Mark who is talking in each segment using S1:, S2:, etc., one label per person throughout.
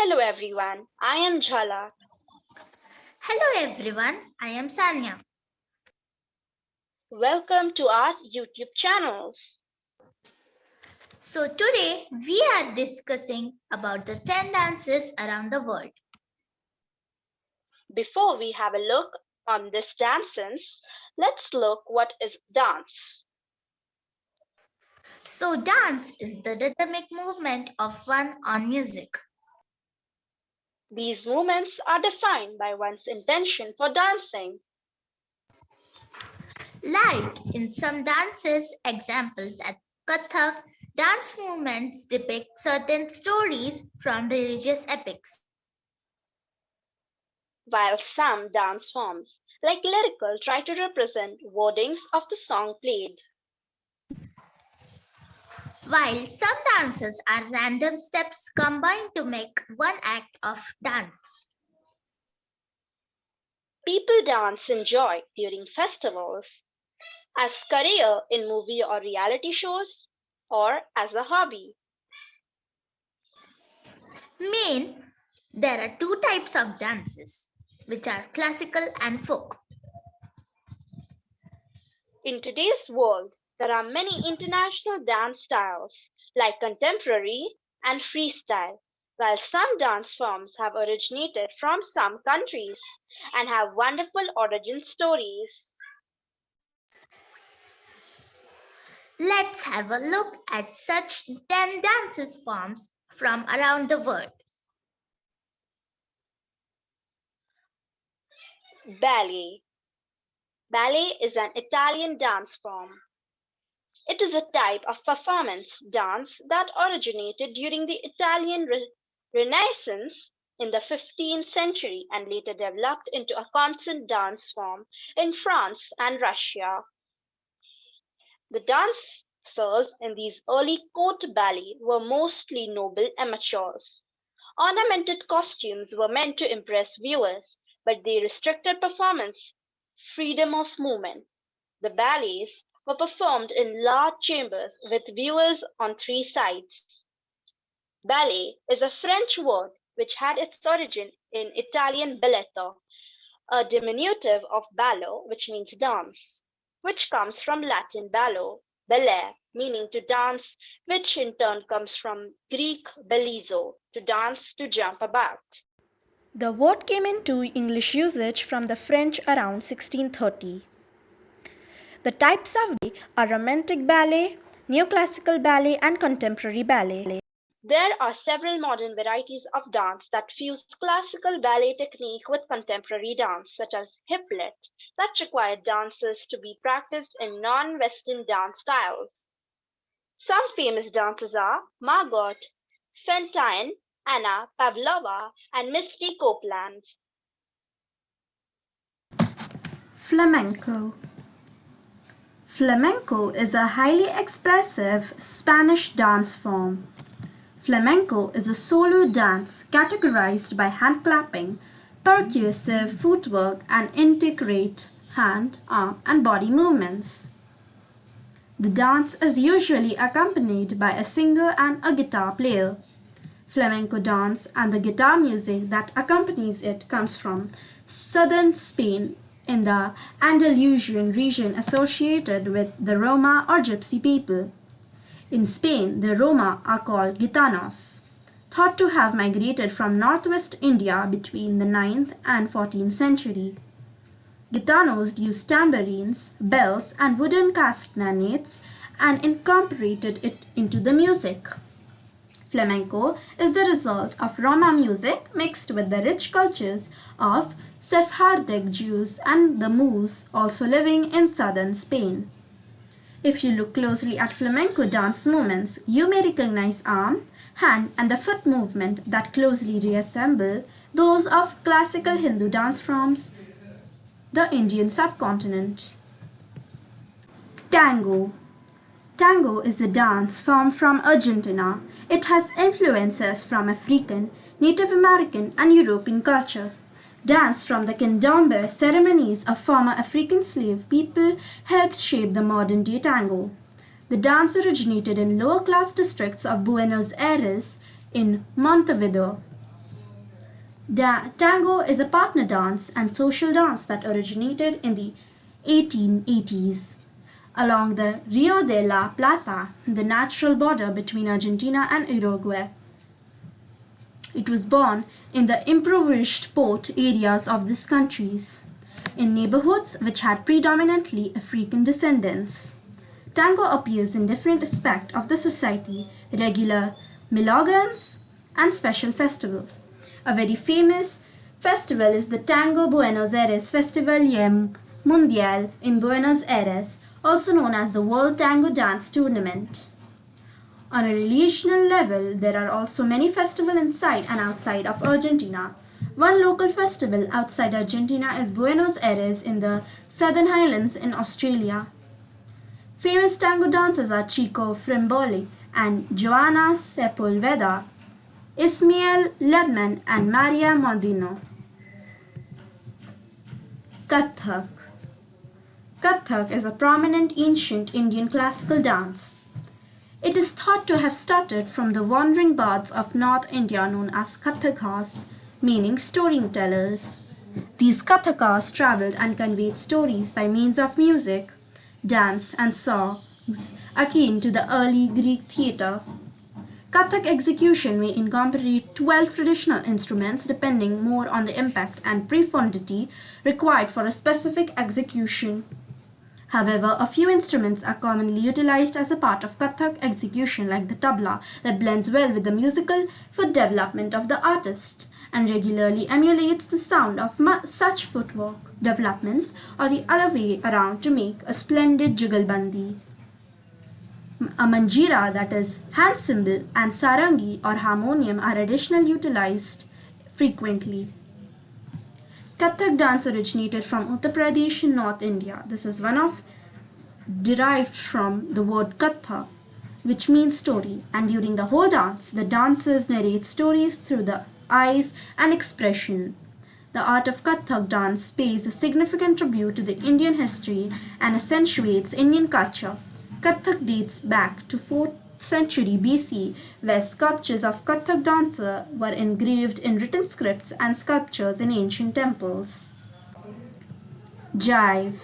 S1: Hello everyone, I am Jhala.
S2: Hello everyone, I am Saniya.
S1: Welcome to our YouTube channels.
S2: So today we are discussing about the 10 dances around the world.
S1: Before we have a look on these dances, let's look what is dance.
S2: So dance is the rhythmic movement of one on music.
S1: These movements are defined by one's intention for dancing.
S2: Like in some dances, examples at Kathak, dance movements depict certain stories from religious epics.
S1: While some dance forms, like lyrical, try to represent wordings of the song played.
S2: While some dances are random steps combined to make one act of dance.
S1: People dance in joy during festivals, as career in movie or reality shows, or as a hobby.
S2: There are two types of dances, which are classical and folk.
S1: In today's world, there are many international dance styles, like contemporary and freestyle, while some dance forms have originated from some countries and have wonderful origin stories.
S2: Let's have a look at such 10 dances forms from around the world.
S1: Ballet. Ballet is an Italian dance form. It is a type of performance dance that originated during the Italian Renaissance in the 15th century and later developed into a concert dance form in France and Russia. The dancers in these early court ballet were mostly noble amateurs. Ornamented costumes were meant to impress viewers, but they restricted performance freedom of movement. The ballets were performed in large chambers with viewers on three sides. Ballet is a French word which had its origin in Italian balletto, a diminutive of ballo, which means dance, which comes from Latin ballo, ballare, meaning to dance, which in turn comes from Greek ballizo, to dance, to jump about.
S3: The word came into English usage from the French around 1630. The types of ballet are romantic ballet, neoclassical ballet, and contemporary ballet.
S1: There are several modern varieties of dance that fuse classical ballet technique with contemporary dance, such as hiplet, that require dances to be practiced in non-Western dance styles. Some famous dances are Margot, Fantine, Anna Pavlova, and Misty Copeland.
S3: Flamenco. Flamenco is a highly expressive Spanish dance form. Flamenco is a solo dance categorized by hand clapping, percussive footwork, and integrate hand, arm, and body movements. The dance is usually accompanied by a singer and a guitar player. Flamenco dance and the guitar music that accompanies it comes from southern Spain in the Andalusian region associated with the Roma or Gypsy people. In Spain, the Roma are called Gitanos, thought to have migrated from northwest India between the 9th and 14th century. Gitanos used tambourines, bells, and wooden castanets and incorporated it into the music. Flamenco is the result of Roma music mixed with the rich cultures of Sephardic Jews and the Moors also living in southern Spain. If you look closely at flamenco dance movements, you may recognize arm, hand, and the foot movement that closely resemble those of classical Hindu dance forms, the Indian subcontinent. Tango. Tango is a dance form from Argentina. It has influences from African, Native American, and European culture. Dance from the candombe ceremonies of former African slave people helped shape the modern day tango. The dance originated in lower class districts of Buenos Aires in Montevideo. Tango is a partner dance and social dance that originated in the 1880s along the Rio de la Plata, the natural border between Argentina and Uruguay. It was born in the impoverished port areas of these countries, in neighborhoods which had predominantly African descendants. Tango appears in different aspects of the society, regular milongas and special festivals. A very famous festival is the Tango Buenos Aires Festival Mundial in Buenos Aires, also known as the World Tango Dance Tournament. On a regional level, there are also many festivals inside and outside of Argentina. One local festival outside Argentina is Buenos Aires in the Southern Highlands in Australia. Famous tango dancers are Chico Frimboli and Joana Sepulveda, Ismael Lebman and Maria Modino. Kathak. Kathak is a prominent ancient Indian classical dance. It is thought to have started from the wandering bards of North India known as Kathakas, meaning storytellers. These Kathakas traveled and conveyed stories by means of music, dance, and songs akin to the early Greek theatre. Kathak execution may incorporate 12 traditional instruments depending more on the impact and profundity required for a specific execution. However, a few instruments are commonly utilized as a part of Kathak execution like the tabla that blends well with the musical foot development of the artist and regularly emulates the sound of such footwork developments or the other way around to make a splendid jugalbandi. A manjira, that is hand cymbal, and sarangi or harmonium are additionally utilized frequently. Kathak dance originated from Uttar Pradesh in North India. This is one of derived from the word katha, which means story, and during the whole dance, the dancers narrate stories through the eyes and expression. The art of Kathak dance pays a significant tribute to the Indian history and accentuates Indian culture. Kathak dates back to 4th century BC, where sculptures of Kathak dancers were engraved in written scripts and sculptures in ancient temples. Jive.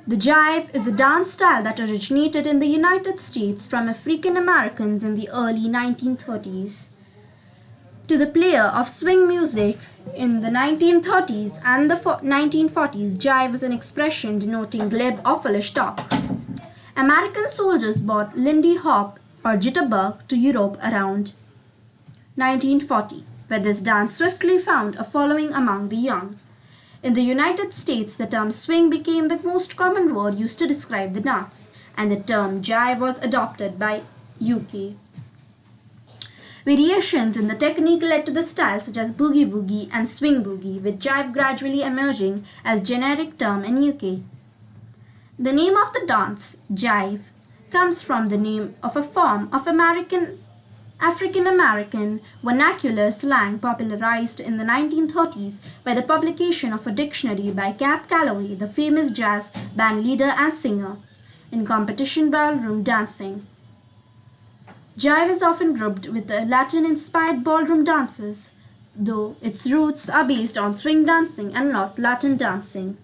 S3: The jive is a dance style that originated in the United States from African Americans in the early 1930s. To the player of swing music in the 1930s and the 1940s, jive was an expression denoting glib or foolish talk. American soldiers brought Lindy Hop or jitterbug to Europe around 1940, where this dance swiftly found a following among the young. In the United States, the term swing became the most common word used to describe the dance, and the term jive was adopted by UK. Variations in the technique led to the styles such as boogie woogie and swing boogie, with jive gradually emerging as generic term in UK. The name of the dance, jive, comes from the name of a form of African American vernacular slang popularized in the 1930s by the publication of a dictionary by Cab Calloway, the famous jazz band leader and singer, in competition ballroom dancing. Jive is often grouped with the Latin-inspired ballroom dances, though its roots are based on swing dancing and not Latin dancing.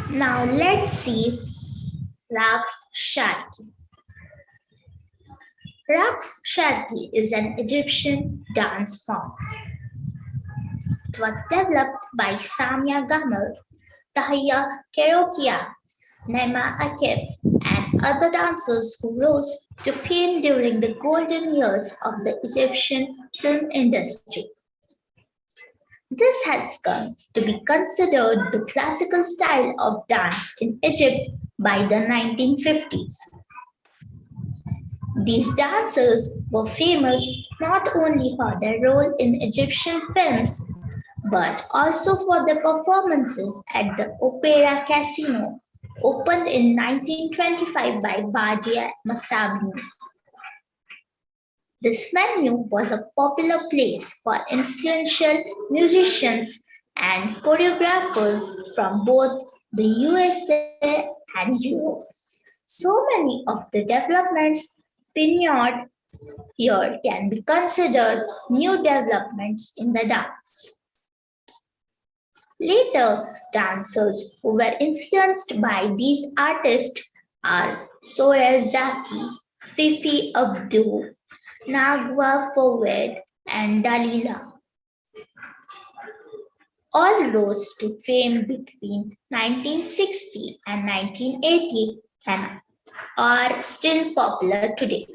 S2: Now let's see Raqs Sharqi. Raqs Sharqi is an Egyptian dance form. It was developed by Saniya Gamal, Tahia Kerokia, Naima Akif, and other dancers who rose to fame during the golden years of the Egyptian film industry. This has come to be considered the classical style of dance in Egypt by the 1950s. These dancers were famous not only for their role in Egyptian films, but also for their performances at the Opera Casino, opened in 1925 by Badia Masabni. This venue was a popular place for influential musicians and choreographers from both the USA and Europe. So many of the developments pioneered here can be considered new developments in the dance. Later, dancers who were influenced by these artists are Zaki, Fifi Abdul, Nagwa Fawed, and Dalila. All rose to fame between 1960 and 1980 and are still popular today.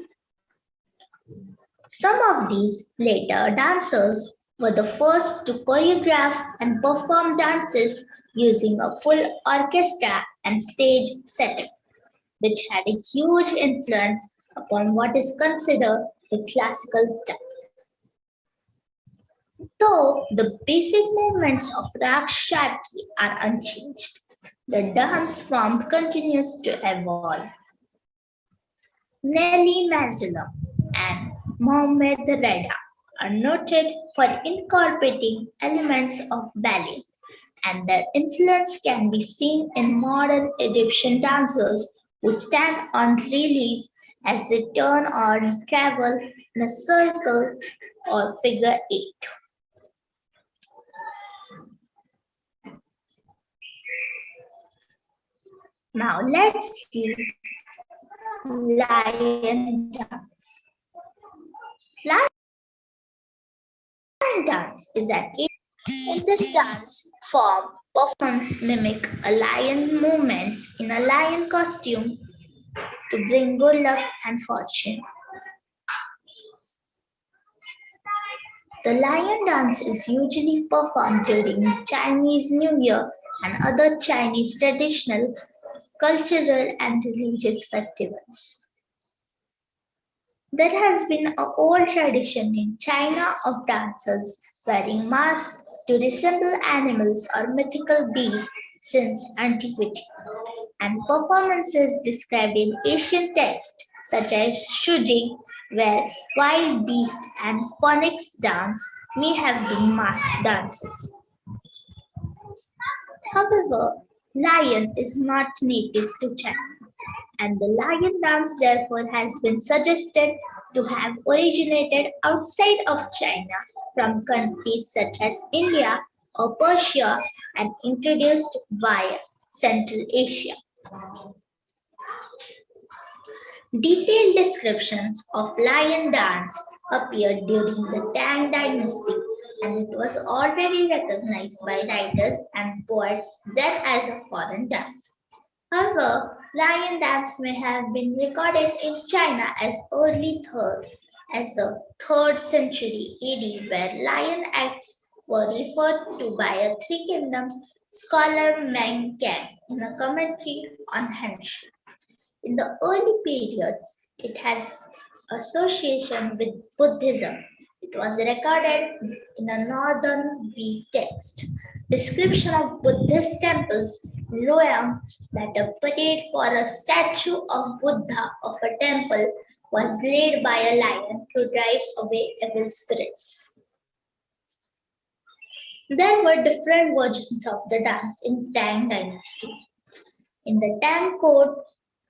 S2: Some of these later dancers were the first to choreograph and perform dances using a full orchestra and stage setup, which had a huge influence upon what is considered the classical style. Though the basic movements of Raqs Sharqi are unchanged, the dance form continues to evolve. Nelly Mazzullah and Mohamed Reda are noted for incorporating elements of ballet, and their influence can be seen in modern Egyptian dancers who stand on relief as they turn or travel in a circle or figure eight. Now let's see lion dance. Lion dance is an in this dance form performers mimic a lion movements in a lion costume to bring good luck and fortune. The lion dance is usually performed during Chinese New Year and other Chinese traditional, cultural, and religious festivals. There has been an old tradition in China of dancers wearing masks to resemble animals or mythical beasts since antiquity, and performances described in Asian texts such as Shujing, where wild beast and phonics dance may have been masked dances. However, lion is not native to China, and the lion dance therefore has been suggested to have originated outside of China from countries such as India or Persia and introduced via Central Asia. Detailed descriptions of lion dance appeared during the Tang dynasty, and it was already recognized by writers and poets then as a foreign dance. However, lion dance may have been recorded in China as the 3rd century AD, where lion acts were referred to by a Three Kingdoms scholar Meng Kang in a commentary on Henshu. In the early periods, it has association with Buddhism. It was recorded in a northern V text. Description of Buddhist temples in Loyang that a parade for a statue of Buddha of a temple was led by a lion to drive away evil spirits. There were different versions of the dance in Tang dynasty. In the Tang court,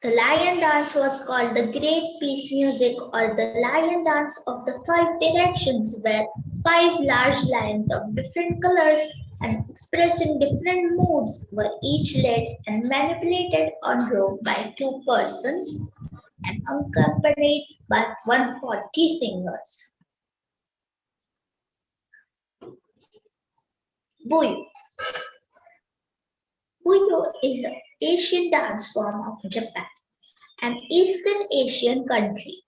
S2: the lion dance was called the Great Peace Music or the Lion Dance of the Five Directions, where 5 large lions of different colors and expressing different moods were each led and manipulated on rope by 2 persons and accompanied by 140 singers. Buyo. Buyo is an Asian dance form of Japan, an Eastern Asian country.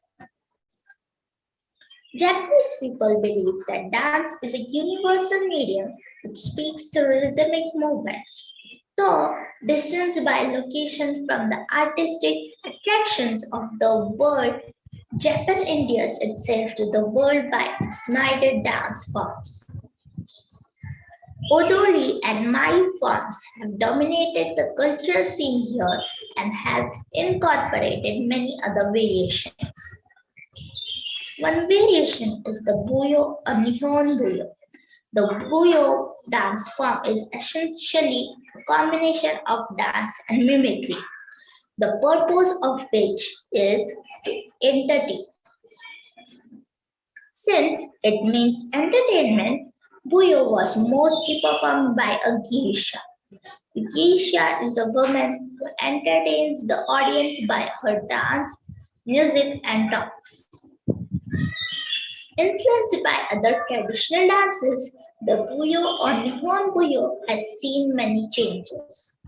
S2: Japanese people believe that dance is a universal medium which speaks to rhythmic movements, though distanced by location from the artistic attractions of the world. Japan endears itself to the world by its myriad dance forms. Odori and Mai forms have dominated the cultural scene here and have incorporated many other variations. One variation is the Buyo or Nihon Buyo. The Buyo dance form is essentially a combination of dance and mimicry, the purpose of which is to entertain. Since it means entertainment, Buyo was mostly performed by a geisha. A geisha is a woman who entertains the audience by her dance, music, and talks. Influenced by other traditional dances, the Buyo or Nihon Buyo has seen many changes.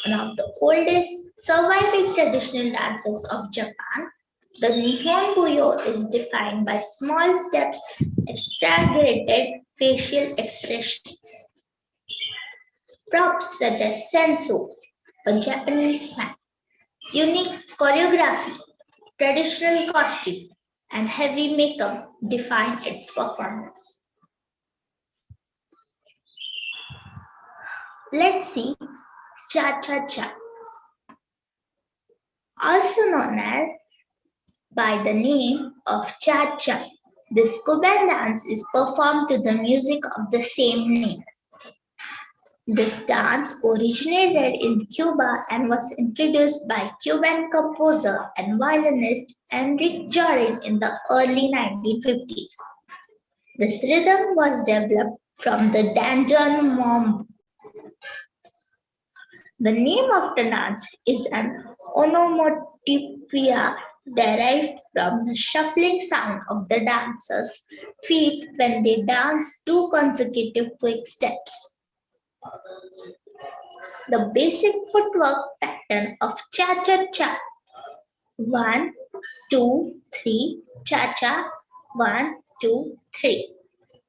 S2: One of the oldest surviving traditional dances of Japan, the Nihon Buyo is defined by small steps, exaggerated facial expressions. Props such as senso, a Japanese fan, unique choreography, traditional costume, and heavy makeup define its performance. Let's see Cha-Cha-Cha, also known as by the name of Cha-Cha. This Cuban dance is performed to the music of the same name. This dance originated in Cuba and was introduced by Cuban composer and violinist Enrique Jorrin in the early 1950s. This rhythm was developed from the Danjan Mambo. The name of the dance is an onomatopoeia derived from the shuffling sound of the dancers' feet when they dance two consecutive quick steps. The basic footwork pattern of cha-cha-cha, 1, 2, 3, cha-cha, 1, 2, 3,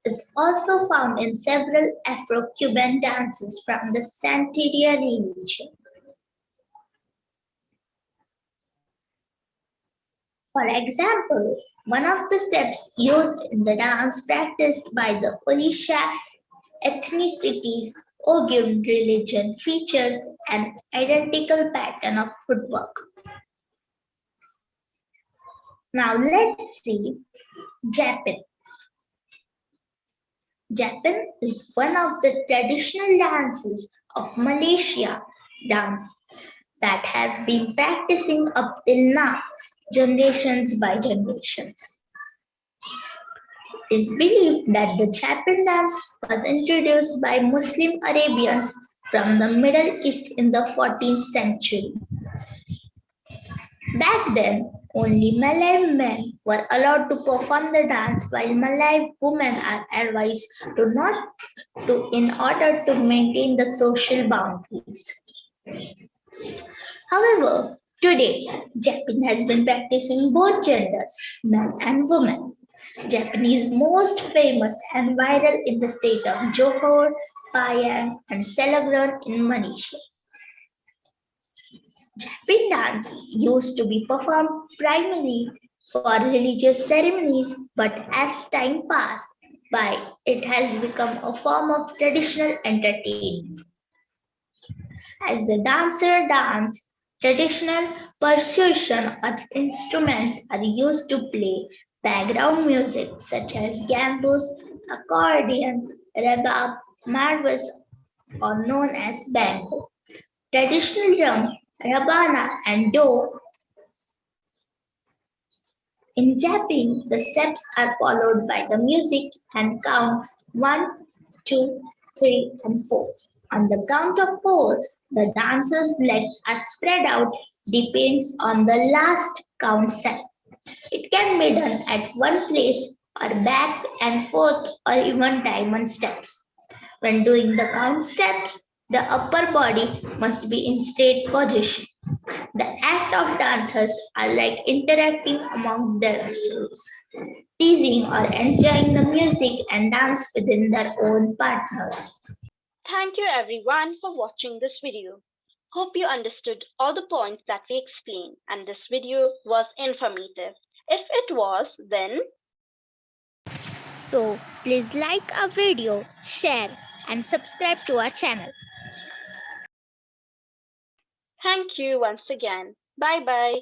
S2: is also found in several Afro-Cuban dances from the Santeria region. For example, one of the steps used in the dance practiced by the Orisha ethnicities Ogun religion features an identical pattern of footwork. Now let's see Zapin. Zapin is one of the traditional dances of Malaysia dance that have been practicing up till now, generations by generations. It is believed that the Zapin dance was introduced by Muslim Arabians from the Middle East in the 14th century. Back then, only Malay men were allowed to perform the dance, while Malay women are advised to not to in order to maintain the social boundaries. However, today, Japin has been practicing both genders, men and women. Japanese most famous and viral in the state of Johor, Payang, and Selangor in Malaysia. Japin dance used to be performed primarily for religious ceremonies, but as time passed by, it has become a form of traditional entertainment. As the dancer dance, traditional percussion or instruments are used to play background music such as gambos, accordion, rebab, marwas, or known as banjo. Traditional drum, rabana, and do. In Japan, the steps are followed by the music and count 1, 2, 3, and 4. On the count of 4, the dancer's legs are spread out, depends on the last count set. It can be done at one place or back and forth or even diamond steps. When doing the count steps, the upper body must be in straight position. The act of dancers are like interacting among themselves, teasing or enjoying the music and dance within their own partners.
S1: Thank you everyone for watching this video. Hope you understood all the points that we explained and this video was informative. If it was, then
S2: So please like our video, share and subscribe to our channel.
S1: thank you once again. Bye bye.